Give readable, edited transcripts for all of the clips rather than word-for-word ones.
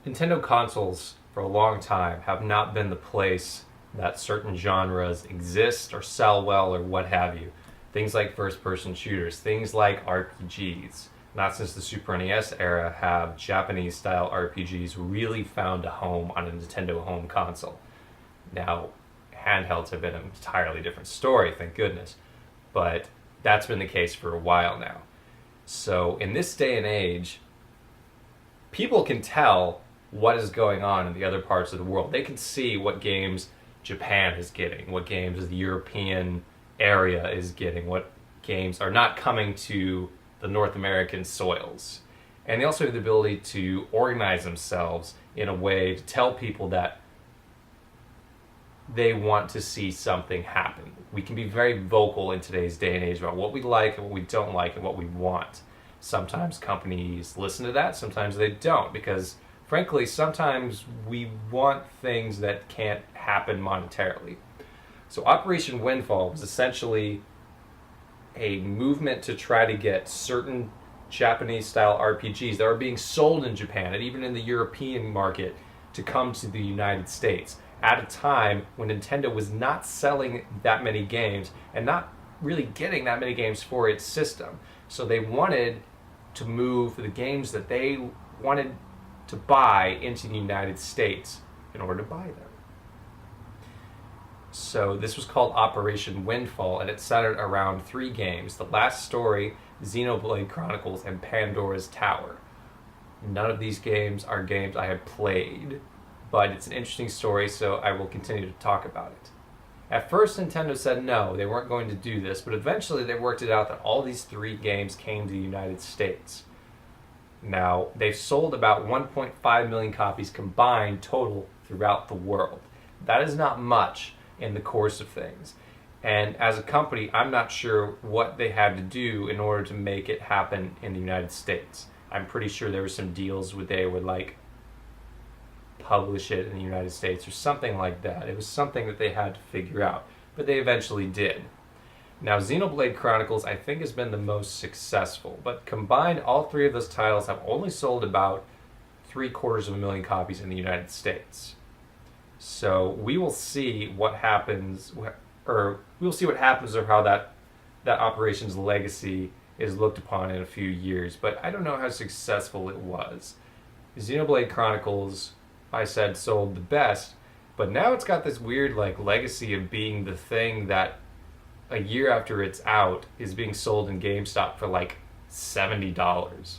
Nintendo consoles for a long time have not been the place that certain genres exist or sell well or what have you. Things like first-person shooters, things like RPGs. Not since the Super NES era have Japanese-style RPGs really found a home on a Nintendo home console. Now, handhelds have been an entirely different story, thank goodness, but that's been the case for a while now. So in this day and age, people can tell what is going on in the other parts of the world. They can see what games Japan is getting, what games the European area is getting, what games are not coming to the North American soils. And they also have the ability to organize themselves in a way to tell people that they want to see something happen. We can be very vocal in today's day and age about what we like and what we don't like and what we want. Sometimes companies listen to that, sometimes they don't, because frankly, sometimes we want things that can't happen monetarily. So Operation Windfall was essentially a movement to try to get certain Japanese-style RPGs that are being sold in Japan and even in the European market to come to the United States at a time when Nintendo was not selling that many games and not really getting that many games for its system. So they wanted to move the games that they wanted to buy into the United States in order to buy them. So this was called Operation Windfall, and it centered around three games: The Last Story, Xenoblade Chronicles, and Pandora's Tower. None of these games are games I have played, but it's an interesting story, so I will continue to talk about it. At first, Nintendo said no, they weren't going to do this, but eventually they worked it out that all these three games came to the United States. Now, they've sold about 1.5 million copies combined total throughout the world. That is not much in the course of things. And as a company, I'm not sure what they had to do in order to make it happen in the United States. I'm pretty sure there were some deals where they would publish it in the United States or something like that. It was something that they had to figure out, but they eventually did. Now, Xenoblade Chronicles, I think, has been the most successful, but combined, all three of those titles have only sold about 750,000 copies in the United States. So we will see what happens, or how that operation's legacy is looked upon in a few years, but I don't know how successful it was. Xenoblade Chronicles, I said, sold the best, but now it's got this weird legacy of being the thing that a year after it's out is being sold in GameStop for $70.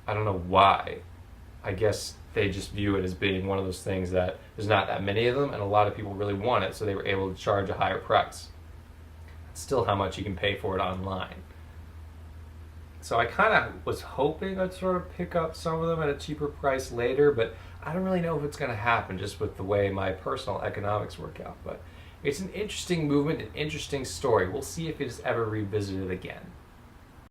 I don't know why. I guess they just view it as being one of those things that there's not that many of them and a lot of people really want it, so they were able to charge a higher price. It's still how much you can pay for it online. So I kind of was hoping I'd sort of pick up some of them at a cheaper price later, but I don't really know if it's going to happen just with the way my personal economics work out. But it's an interesting movement, an interesting story. We'll see if it is ever revisited again.